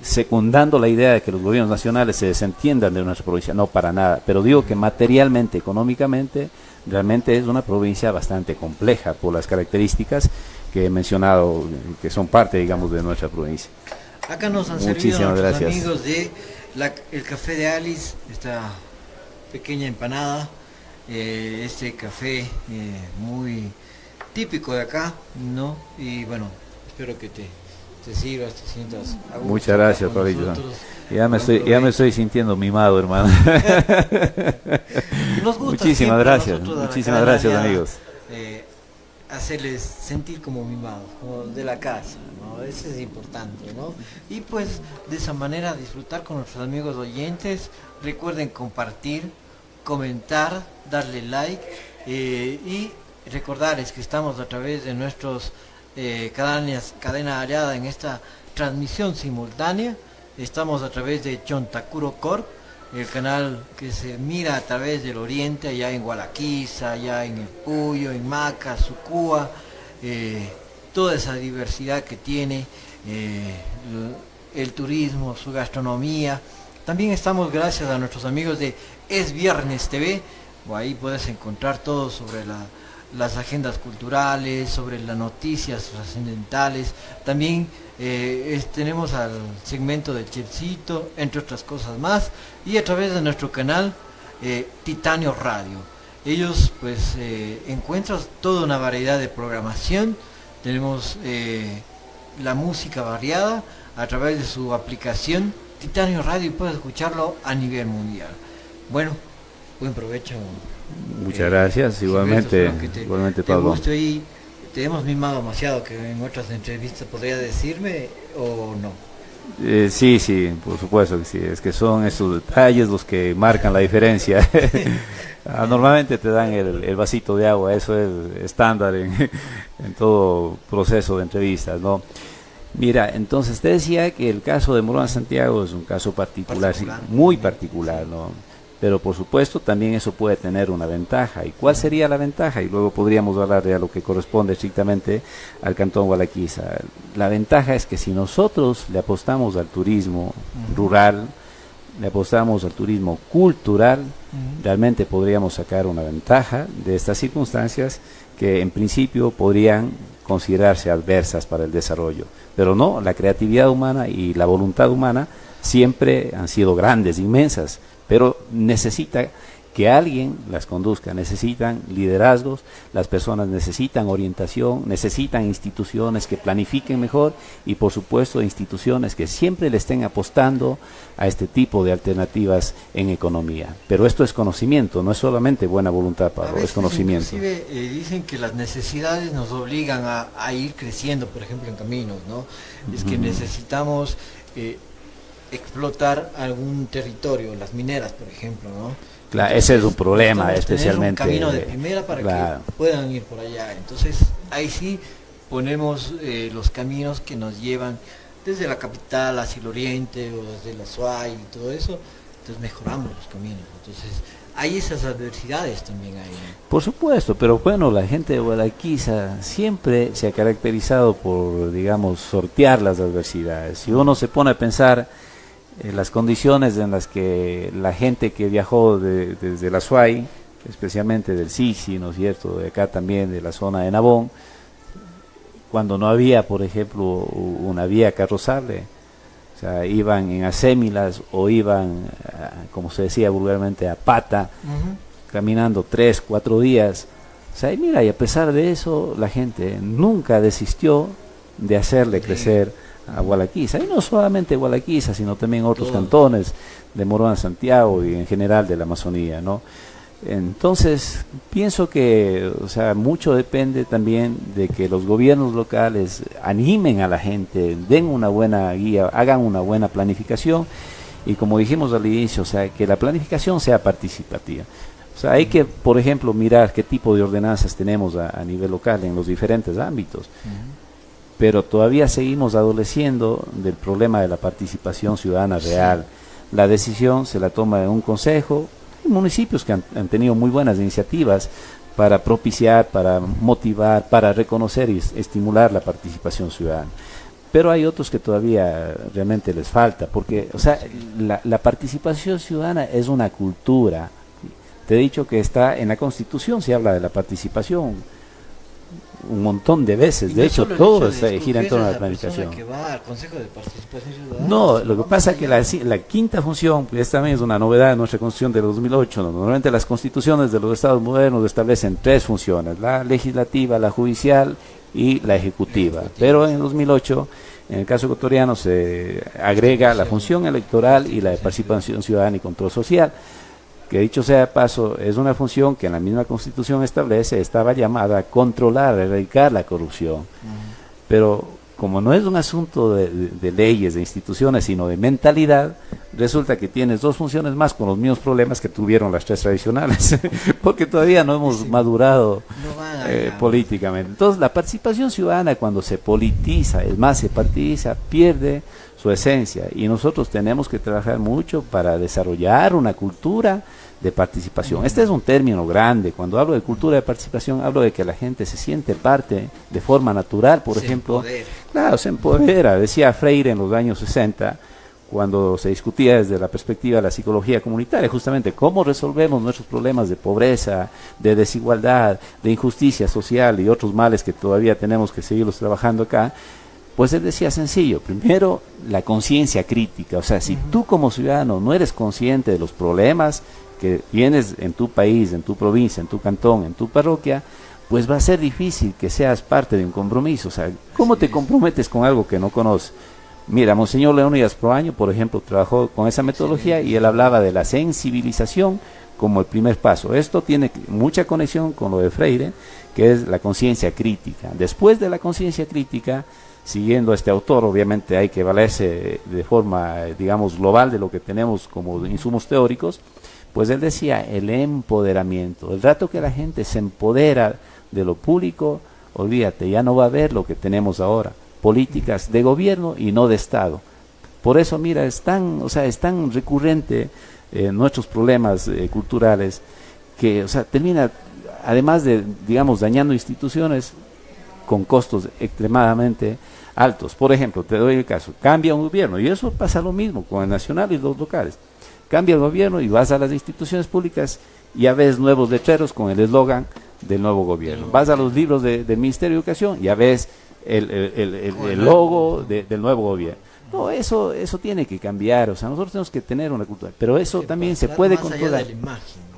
secundando la idea de que los gobiernos nacionales se desentiendan de nuestra provincia, no, para nada, pero digo que materialmente, económicamente, realmente es una provincia bastante compleja por las características que he mencionado, que son parte, digamos, de nuestra provincia. Acá nos han servido nuestros amigos de el Café de Alice, esta pequeña empanada, este café muy típico de acá, ¿no? Y bueno, espero que te sirvas, te sientas a gusto. Muchas gracias, Pablito. Ya me estoy sintiendo mimado, hermano. Nos gusta muchísimas gracias, amigos. Hacerles sentir como mimados, como de la casa, ¿no? Eso es importante, ¿no? Y pues de esa manera disfrutar con nuestros amigos oyentes. Recuerden compartir, comentar, darle like, y recordarles que estamos a través de nuestros cadena aliada en esta transmisión simultánea. Estamos a través de Chontacuro Corp, el canal que se mira a través del oriente, allá en Gualaquiza, allá en El Puyo, en Maca, Sucúa, toda esa diversidad que tiene el turismo, su gastronomía. También estamos gracias a nuestros amigos de Es Viernes TV, o ahí puedes encontrar todo sobre las agendas culturales, sobre las noticias trascendentales. También tenemos al segmento de Chelsito, entre otras cosas más, y a través de nuestro canal Titanio Radio. Ellos pues encuentran toda una variedad de programación. Tenemos la música variada a través de su aplicación Titanio Radio, y puedes escucharlo a nivel mundial. Bueno, buen provecho. Muchas gracias, igualmente, igualmente Pablo. Gusto y te hemos mimado demasiado, que en otras entrevistas podría decirme o no. Sí, sí, por supuesto que sí, es que son esos detalles los que marcan la diferencia. Normalmente te dan el vasito de agua, eso es estándar en todo proceso de entrevistas, ¿no? Mira, entonces te decía que el caso de Morona Santiago es un caso particular, sí, muy particular, ¿no? Pero por supuesto también eso puede tener una ventaja. ¿Y cuál sería la ventaja? Y luego podríamos hablar de a lo que corresponde estrictamente al Cantón Gualaquiza. La ventaja es que si nosotros le apostamos al turismo rural, le apostamos al turismo cultural, realmente podríamos sacar una ventaja de estas circunstancias que en principio podrían considerarse adversas para el desarrollo. Pero no, la creatividad humana y la voluntad humana siempre han sido grandes, inmensas, pero necesita que alguien las conduzca, necesitan liderazgos, las personas necesitan orientación, necesitan instituciones que planifiquen mejor y por supuesto instituciones que siempre le estén apostando a este tipo de alternativas en economía. Pero esto es conocimiento, no es solamente buena voluntad, Pablo, es conocimiento. Inclusive dicen que las necesidades nos obligan a ir creciendo, por ejemplo en caminos, ¿no? Es que necesitamos explotar algún territorio, las mineras, por ejemplo, ¿no? Claro, ese es un problema, especialmente. Un camino de primera para que puedan ir por allá. Entonces, ahí sí ponemos los caminos que nos llevan desde la capital hacia el oriente o desde la SUAY y todo eso. Entonces, mejoramos los caminos. Entonces, hay esas adversidades también ahí, ¿no? Por supuesto, pero bueno, la gente de Gualaquiza siempre se ha caracterizado por, digamos, sortear las adversidades. Si uno se pone a pensar las condiciones en las que la gente que viajó desde la SUAY, especialmente del Sisi, ¿no es cierto?, de acá también, de la zona de Nabón, cuando no había, por ejemplo, una vía carrozable, o sea, iban en asémilas o iban, como se decía vulgarmente, a pata, caminando 3, 4 días. O sea, y mira, y a pesar de eso, la gente nunca desistió de hacerle crecer a Gualaquiza, y no solamente Gualaquiza, sino también otros cantones de Morona Santiago y en general de la Amazonía, ¿no? Entonces, pienso que, o sea, mucho depende también de que los gobiernos locales animen a la gente, den una buena guía, hagan una buena planificación, y como dijimos al inicio, o sea, que la planificación sea participativa. O sea, hay que, por ejemplo, mirar qué tipo de ordenanzas tenemos a nivel local en los diferentes ámbitos. Pero todavía seguimos adoleciendo del problema de la participación ciudadana real. La decisión se la toma en un consejo. Hay municipios que han tenido muy buenas iniciativas para propiciar, para motivar, para reconocer y estimular la participación ciudadana. Pero hay otros que todavía realmente les falta, porque, o sea, la participación ciudadana es una cultura. Te he dicho que está en la Constitución, se habla de la participación un montón de veces, de hecho todo gira en torno a la planificación. Que va al Consejo de Participación Ciudadana, no, lo que pasa es que la quinta función, pues también es una novedad en nuestra Constitución de 2008, ¿no? Normalmente las constituciones de los estados modernos establecen 3 funciones, la legislativa, la judicial y la ejecutiva, pero en 2008, en el caso ecuatoriano, se agrega la función electoral y la de participación ciudadana y control social, que dicho sea de paso, es una función que en la misma Constitución establece, estaba llamada a controlar, a erradicar la corrupción. Pero como no es un asunto de leyes, de instituciones, sino de mentalidad, resulta que tienes 2 funciones más con los mismos problemas que tuvieron las 3 tradicionales, porque todavía no hemos madurado políticamente. Entonces, la participación ciudadana, cuando se politiza, es más, se partidiza, pierde su esencia, y nosotros tenemos que trabajar mucho para desarrollar una cultura de participación. Este es un término grande. Cuando hablo de cultura de participación, hablo de que la gente se siente parte de forma natural, por ejemplo. Claro, se empodera. Decía Freire en los años 60, cuando se discutía desde la perspectiva de la psicología comunitaria, justamente cómo resolvemos nuestros problemas de pobreza, de desigualdad, de injusticia social y otros males que todavía tenemos que seguirlos trabajando acá. Pues él decía sencillo, primero la conciencia crítica, o sea, si tú como ciudadano no eres consciente de los problemas que tienes en tu país, en tu provincia, en tu cantón, en tu parroquia, pues va a ser difícil que seas parte de un compromiso. O sea, ¿cómo te comprometes con algo que no conoces? Mira, Monseñor Leónidas Proaño, por ejemplo, trabajó con esa metodología y él hablaba de la sensibilización como el primer paso. Esto tiene mucha conexión con lo de Freire, que es la conciencia crítica. Después de la conciencia crítica, siguiendo a este autor, obviamente hay que valerse de forma, digamos, global de lo que tenemos como insumos teóricos, pues él decía el empoderamiento. El rato que la gente se empodera de lo público, olvídate, ya no va a haber lo que tenemos ahora, políticas de gobierno y no de Estado. Por eso, mira, es tan recurrente nuestros problemas culturales que, termina, además de, digamos, dañando instituciones con costos extremadamente altos. Por ejemplo, te doy el caso, cambia un gobierno, y eso pasa lo mismo con el nacional y los locales. Cambia el gobierno y vas a las instituciones públicas y ya ves nuevos letreros con el eslogan del nuevo gobierno. Vas a los libros del Ministerio de Educación, ya ves el logo del nuevo gobierno. No, eso tiene que cambiar, nosotros tenemos que tener una cultura, pero eso también se puede controlar.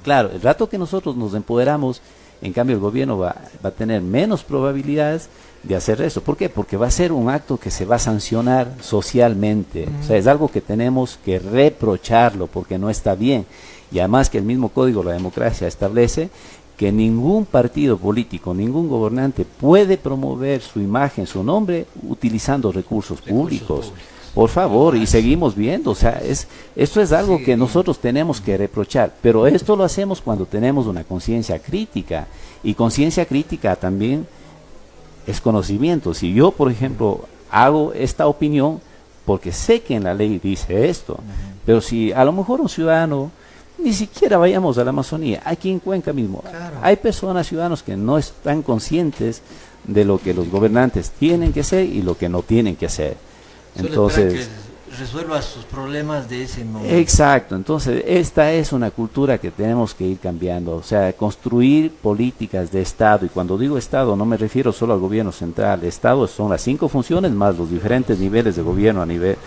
Claro, el rato que nosotros nos empoderamos, en cambio el gobierno va a tener menos probabilidades de hacer eso. ¿Por qué? Porque va a ser un acto que se va a sancionar socialmente. Es algo que tenemos que reprocharlo porque no está bien. Y además que el mismo Código de la Democracia establece que ningún partido político, ningún gobernante puede promover su imagen, su nombre, utilizando recursos públicos. Por favor, y seguimos viendo, esto es algo que nosotros tenemos que reprochar, pero esto lo hacemos cuando tenemos una conciencia crítica, y conciencia crítica también es conocimiento. Si yo, por ejemplo, hago esta opinión, porque sé que en la ley dice esto, pero si a lo mejor un ciudadano, ni siquiera vayamos a la Amazonía, aquí en Cuenca mismo, hay personas, ciudadanos que no están conscientes de lo que los gobernantes tienen que hacer y lo que no tienen que hacer. Entonces, que resuelva sus problemas de ese momento. Exacto, entonces esta es una cultura que tenemos que ir cambiando, construir políticas de Estado, y cuando digo Estado no me refiero solo al gobierno central. Estado son las 5 funciones más los diferentes niveles de gobierno a nivel,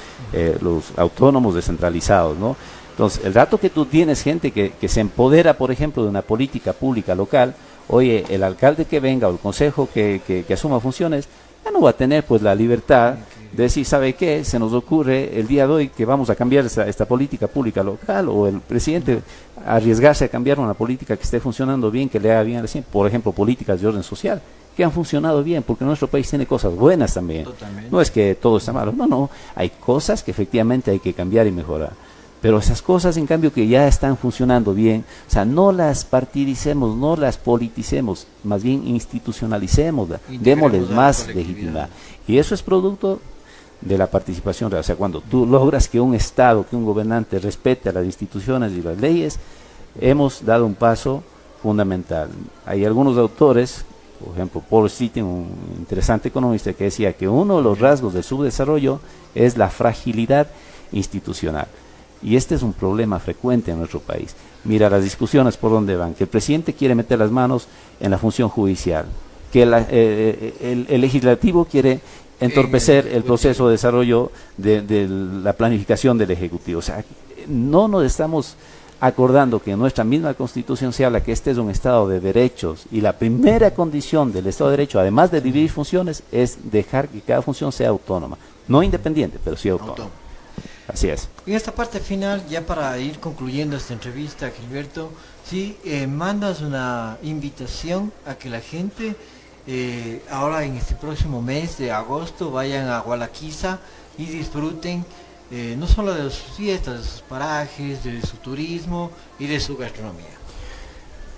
los autónomos descentralizados, ¿no? Entonces, el rato que tú tienes gente que se empodera, por ejemplo, de una política pública local, oye, el alcalde que venga o el consejo que asuma funciones, ya no va a tener pues la libertad de decir, ¿sabe qué? Se nos ocurre el día de hoy que vamos a cambiar esta política pública local, o el presidente arriesgarse a cambiar una política que esté funcionando bien, que le haga bien al paciente. Por ejemplo, políticas de orden social que han funcionado bien, porque nuestro país tiene cosas buenas también. Totalmente. No es que todo está malo, no, hay cosas que efectivamente hay que cambiar y mejorar. Pero esas cosas, en cambio, que ya están funcionando bien, no las partidicemos, no las politicemos, más bien institucionalicemos, démosles más legitimidad. Y eso es producto de la participación real. Cuando tú logras que un Estado, que un gobernante respete a las instituciones y las leyes, hemos dado un paso fundamental. Hay algunos autores, por ejemplo, Paul Sitting, un interesante economista, que decía que uno de los rasgos del subdesarrollo es la fragilidad institucional. Y este es un problema frecuente en nuestro país. Mira las discusiones por dónde van, que el presidente quiere meter las manos en la función judicial, que el legislativo quiere entorpecer el proceso de desarrollo de la planificación del Ejecutivo. No nos estamos acordando que en nuestra misma Constitución se habla que este es un Estado de derechos, y la primera condición del Estado de Derecho, además de dividir funciones, es dejar que cada función sea autónoma, no independiente, pero sí autónoma. Así es. En esta parte final, ya para ir concluyendo esta entrevista, Gilberto, sí, mandas una invitación a que la gente ahora en este próximo mes de agosto vayan a Gualaquiza y disfruten no solo de sus fiestas, de sus parajes, de su turismo y de su gastronomía.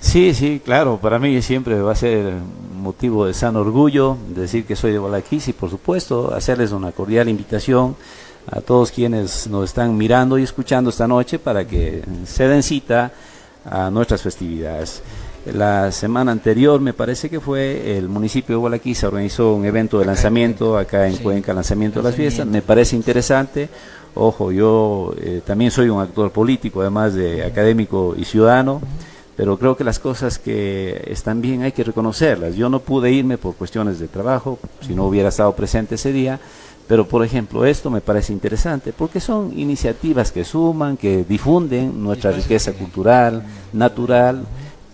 Sí, claro, para mí siempre va a ser motivo de sano orgullo decir que soy de Gualaquiza, y por supuesto hacerles una cordial invitación a todos quienes nos están mirando y escuchando esta noche para que se den cita a nuestras festividades. La semana anterior, me parece que fue, el municipio de Gualaquiza organizó un evento de lanzamiento acá en Cuenca, lanzamiento de las fiestas. Me parece interesante. Ojo, yo también soy un actor político, además de académico y ciudadano, pero creo que las cosas que están bien hay que reconocerlas. Yo no pude irme por cuestiones de trabajo, si no hubiera estado presente ese día. Pero, por ejemplo, esto me parece interesante porque son iniciativas que suman, que difunden nuestra riqueza cultural, natural,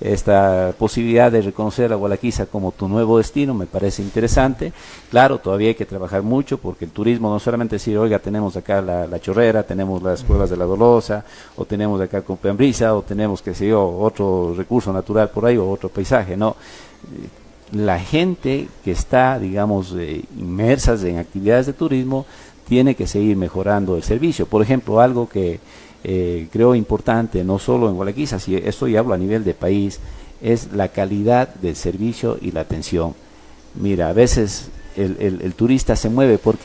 esta posibilidad de reconocer a Gualaquiza como tu nuevo destino me parece interesante. Claro, todavía hay que trabajar mucho porque el turismo no solamente decir, oiga, tenemos acá la Chorrera, tenemos las cuevas de la Dolosa, o tenemos acá Compembrisa, o tenemos, qué sé yo, otro recurso natural por ahí, o otro paisaje, no. La gente que está, digamos, inmersas en actividades de turismo tiene que seguir mejorando el servicio. Por ejemplo, algo que creo importante, no solo en Gualaquiza, si esto ya hablo a nivel de país, es la calidad del servicio y la atención. Mira, a veces el turista se mueve por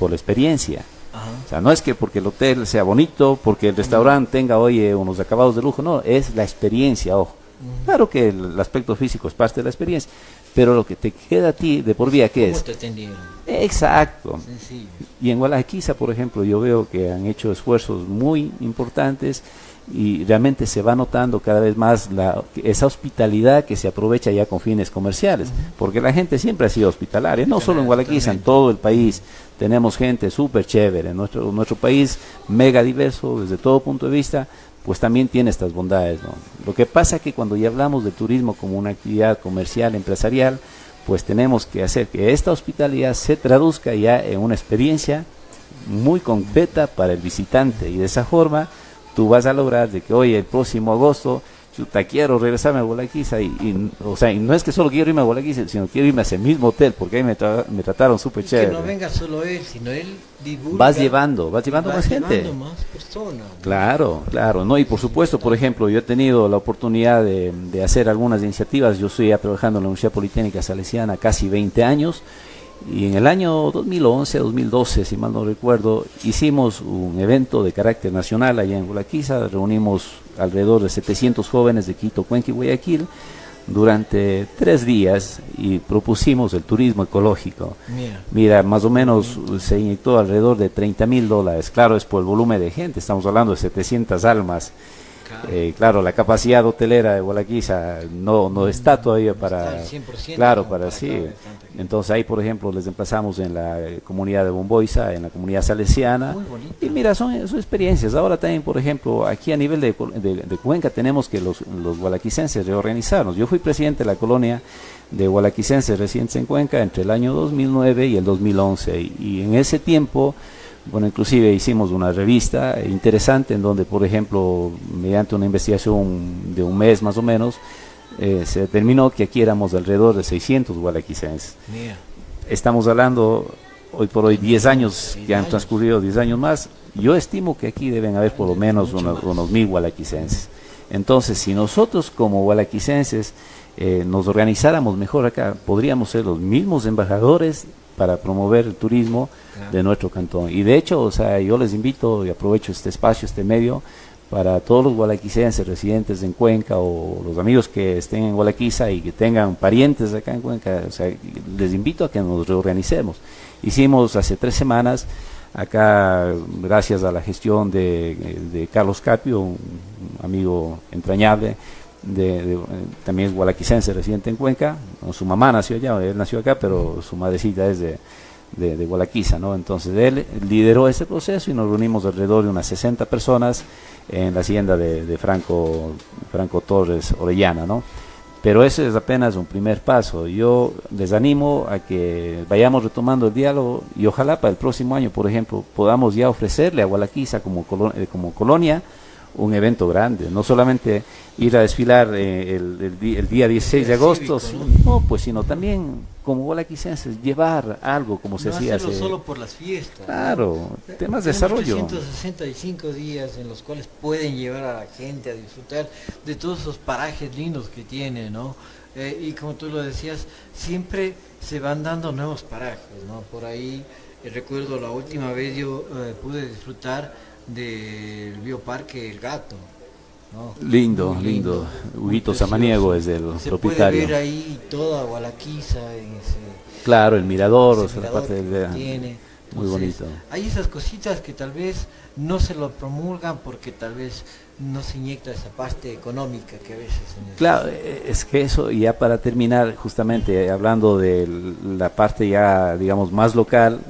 la experiencia. Ajá. O sea, no es que porque el hotel sea bonito, porque el restaurante tenga, oye, unos acabados de lujo, no, es la experiencia, ojo. Claro que el aspecto físico es parte de la experiencia, pero lo que te queda a ti de por vida, ¿qué es? ¿Cómo te atendieron? Exacto. Sencillo. Y en Gualaquiza, por ejemplo, yo veo que han hecho esfuerzos muy importantes y realmente se va notando cada vez más esa hospitalidad que se aprovecha ya con fines comerciales, porque la gente siempre ha sido hospitalaria, no solo en Gualaquiza, en todo el país tenemos gente súper chévere, nuestro país mega diverso desde todo punto de vista, pues también tiene estas bondades, ¿no? Lo que pasa es que cuando ya hablamos de turismo como una actividad comercial, empresarial, pues tenemos que hacer que esta hospitalidad se traduzca ya en una experiencia muy concreta para el visitante, y de esa forma tú vas a lograr de que hoy el próximo agosto chuta, quiero regresarme a Gualaquiza o sea, y no es que solo quiero irme a Gualaquiza, sino quiero irme a ese mismo hotel porque ahí me trataron súper chévere. Que no venga solo él, sino él divulga. Vas llevando más gente. Más personas. Claro, ¿no? Y por supuesto, por ejemplo, yo he tenido la oportunidad de hacer algunas iniciativas. Yo estoy ya trabajando en la Universidad Politécnica Salesiana casi 20 años. Y en el año 2011, 2012, si mal no recuerdo, hicimos un evento de carácter nacional allá en Gualaquiza. Reunimos alrededor de 700 jóvenes de Quito, Cuenca y Guayaquil durante 3 días y propusimos el turismo ecológico. Mira, más o menos se inyectó alrededor de $30,000. Claro, es por el volumen de gente, estamos hablando de 700 almas. Claro, la capacidad hotelera de Gualaquiza no está todavía para, claro, para sí. Entonces ahí, por ejemplo, les emplazamos en la comunidad de Bomboiza, en la comunidad salesiana. Y mira, son experiencias. Ahora también, por ejemplo, aquí a nivel de Cuenca tenemos que los gualaquicenses reorganizarnos. Yo fui presidente de la colonia de gualaquicenses residentes en Cuenca entre el año 2009 y el 2011. Y en ese tiempo, bueno, inclusive hicimos una revista interesante en donde, por ejemplo, mediante una investigación de un mes más o menos, se determinó que aquí éramos alrededor de 600 gualaquicenses. Estamos hablando hoy por hoy 10 años, que han transcurrido 10 años más. Yo estimo que aquí deben haber por lo menos unos 1,000 gualaquicenses. Entonces, si nosotros como gualaquicenses nos organizáramos mejor acá, podríamos ser los mismos embajadores para promover el turismo de nuestro cantón. Y de hecho, o sea, yo les invito y aprovecho este espacio, este medio, para todos los gualaquicenses residentes en Cuenca o los amigos que estén en Gualaquiza y que tengan parientes acá en Cuenca, o sea, les invito a que nos reorganicemos. Hicimos hace 3 semanas, acá, gracias a la gestión de Carlos Capio, un amigo entrañable, también es gualaquicense, residente en Cuenca. Su mamá nació allá, él nació acá, pero su madrecita es de Gualaquiza, ¿no? Entonces él lideró ese proceso y nos reunimos alrededor de unas 60 personas en la hacienda de Franco Torres Orellana, ¿no? Pero ese es apenas un primer paso. Yo les animo a que vayamos retomando el diálogo y ojalá para el próximo año, por ejemplo, podamos ya ofrecerle a Gualaquiza como colonia un evento grande, no solamente ir a desfilar el día 16 de agosto, pues sino también como gualaquicenses llevar algo como se hacía hacerlo solo por las fiestas. Claro, temas de desarrollo. 365 días en los cuales pueden llevar a la gente a disfrutar de todos esos parajes lindos que tiene, ¿no? Y como tú lo decías, siempre se van dando nuevos parajes, ¿no? Por ahí recuerdo la última vez yo pude disfrutar del bioparque El Gato, ¿no? Lindo. Huguito Samaniego es el propietario. Se puede ver ahí toda Gualaquiza en ese, claro, el mirador, ese o sea, mirador la parte que tiene. Muy bonito. Hay esas cositas que tal vez no se lo promulgan porque tal vez no se inyecta esa parte económica que a veces se necesita. Claro, es que eso, ya para terminar, justamente hablando de la parte ya, digamos, más local.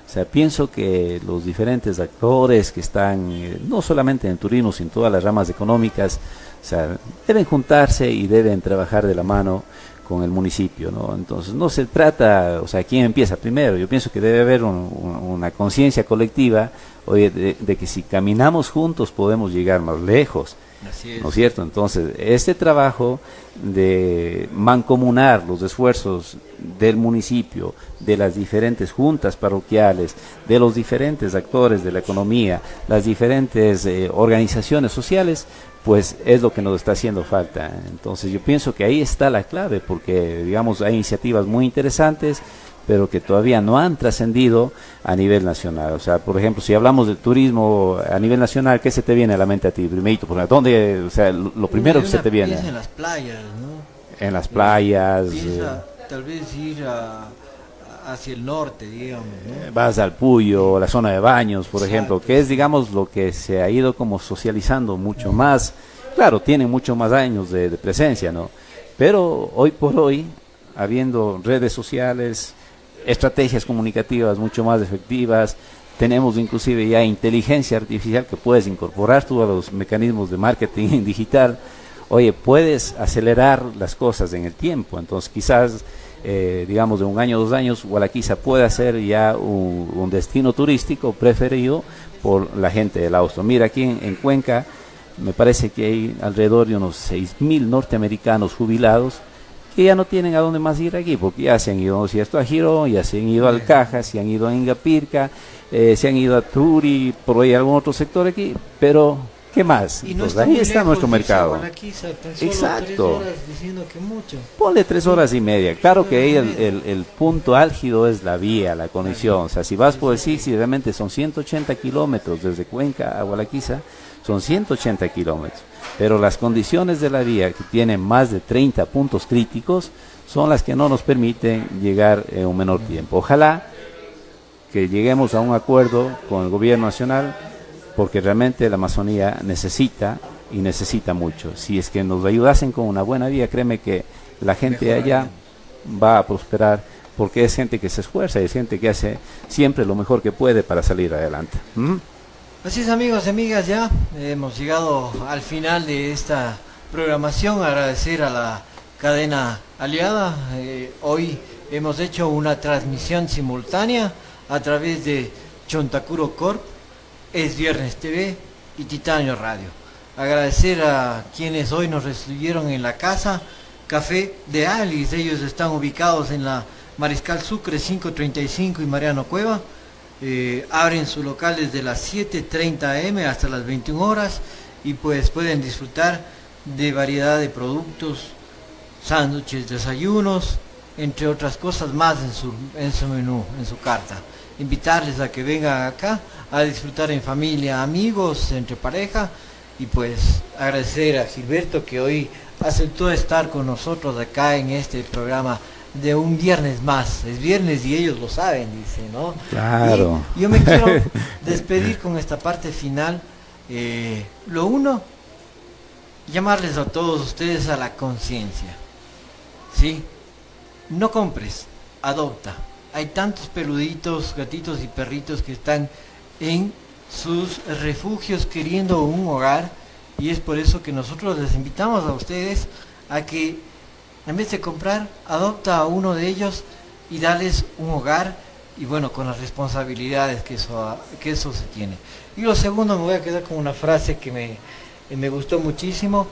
O sea, pienso que los diferentes actores que están, no solamente en el turismo, sino en todas las ramas económicas, O sea, deben juntarse y deben trabajar de la mano con el municipio, ¿no? Entonces no se trata, o sea, quién empieza primero. Yo pienso que debe haber una conciencia colectiva, oye, de que si caminamos juntos podemos llegar más lejos. Así es. ¿No es cierto? Entonces, este trabajo de mancomunar los esfuerzos del municipio, de las diferentes juntas parroquiales, de los diferentes actores de la economía, las diferentes organizaciones sociales, pues es lo que nos está haciendo falta. Entonces, yo pienso que ahí está la clave, porque, digamos, hay iniciativas muy interesantes, pero que todavía no han trascendido a nivel nacional. O sea, por ejemplo, si hablamos de turismo a nivel nacional, ¿qué se te viene a la mente a ti, primerito? ¿Dónde, o sea, lo primero que se te viene? En las playas, ¿no? En las playas. Piensa tal vez ir hacia el norte, digamos, ¿no? Vas al Puyo, la zona de baños, por ejemplo, que es, digamos, lo que se ha ido como socializando mucho más. Claro, tienen mucho más años de presencia, ¿no? Pero hoy por hoy, habiendo redes sociales, estrategias comunicativas mucho más efectivas, tenemos inclusive ya inteligencia artificial que puedes incorporar tú a los mecanismos de marketing digital. Oye, puedes acelerar las cosas en el tiempo. Entonces quizás, digamos, de un año, 2 años, Gualaquiza puede ser ya un destino turístico preferido por la gente del Austro. Mira, aquí en Cuenca me parece que hay alrededor de unos 6.000 norteamericanos jubilados que ya no tienen a dónde más ir aquí, porque ya se han ido, ¿no es cierto?, a Girón, ya se han ido al Caja, se han ido a Ingapirca, se han ido a Turi, por ahí algún otro sector aquí, pero ¿qué más? Y no Entonces, ahí está nuestro mercado. Exacto. 3 horas diciendo que mucho. Ponle 3 horas y media. Claro que ahí el punto álgido es la vía, la conexión. O sea, si vas por decir, si realmente son 180 kilómetros desde Cuenca a Gualaquiza, son 180 kilómetros. Pero las condiciones de la vía, que tienen más de 30 puntos críticos, son las que no nos permiten llegar en un menor tiempo. Ojalá que lleguemos a un acuerdo con el gobierno nacional, porque realmente la Amazonía necesita y necesita mucho. Si es que nos ayudasen con una buena vía, créeme que la gente de allá va a prosperar, porque es gente que se esfuerza, es gente que hace siempre lo mejor que puede para salir adelante. Así es, amigos y amigas, ya hemos llegado al final de esta programación. Agradecer a la cadena aliada. Hoy hemos hecho una transmisión simultánea a través de Chontacuro Corp, Es Viernes TV y Titanio Radio. Agradecer a quienes hoy nos recibieron en la casa Café de Alice. Ellos están ubicados en la Mariscal Sucre 535 y Mariano Cueva. Abren su local desde las 7:30 am hasta las 21 horas y pues pueden disfrutar de variedad de productos, sándwiches, desayunos, entre otras cosas más en su menú, en su carta. Invitarles a que vengan acá a disfrutar en familia, amigos, entre pareja, y pues agradecer a Gilberto que hoy aceptó estar con nosotros acá en este programa de un viernes más. Es viernes y ellos lo saben, dice, ¿no? Claro. Y yo me quiero despedir con esta parte final. Lo uno, llamarles a todos ustedes a la conciencia, ¿sí? No compres, adopta. Hay tantos peluditos, gatitos y perritos que están en sus refugios queriendo un hogar, y es por eso que nosotros les invitamos a ustedes a que en vez de comprar, adopta a uno de ellos y darles un hogar, y bueno, con las responsabilidades que eso se tiene. Y lo segundo, me voy a quedar con una frase que me gustó muchísimo: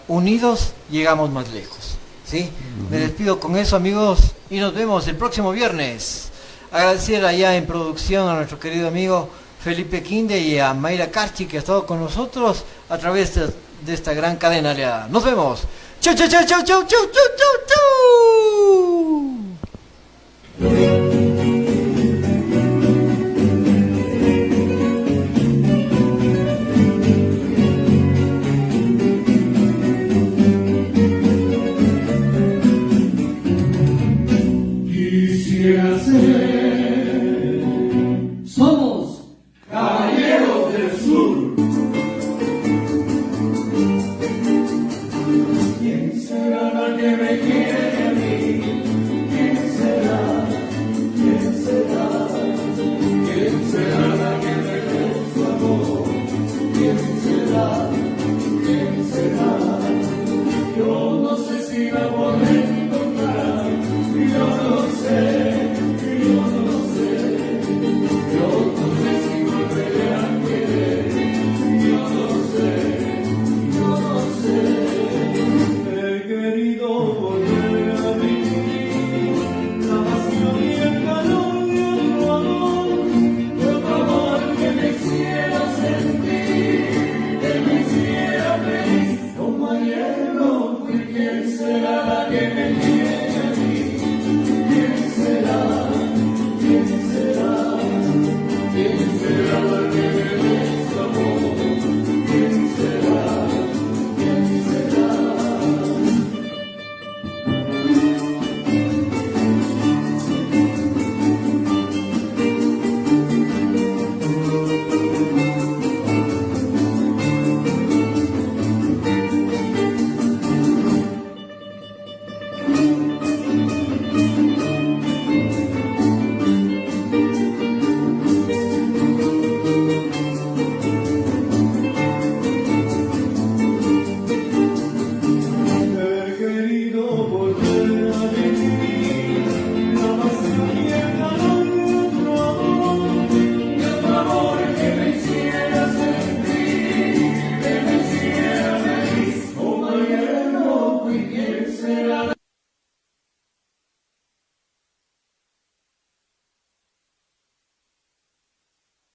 unidos llegamos más lejos, ¿sí? Me despido con eso, amigos, y nos vemos el próximo viernes. Agradecer allá en producción a nuestro querido amigo Felipe Quinde y a Mayra Carchi, que ha estado con nosotros a través de esta gran cadena aliada. Nos vemos. Chau, chau, chau, chau, chau, chau, chau, chau, chau. Quisiera ser, somos caballeros del sur. ¿Quién será la que me quiere? encontrar y yo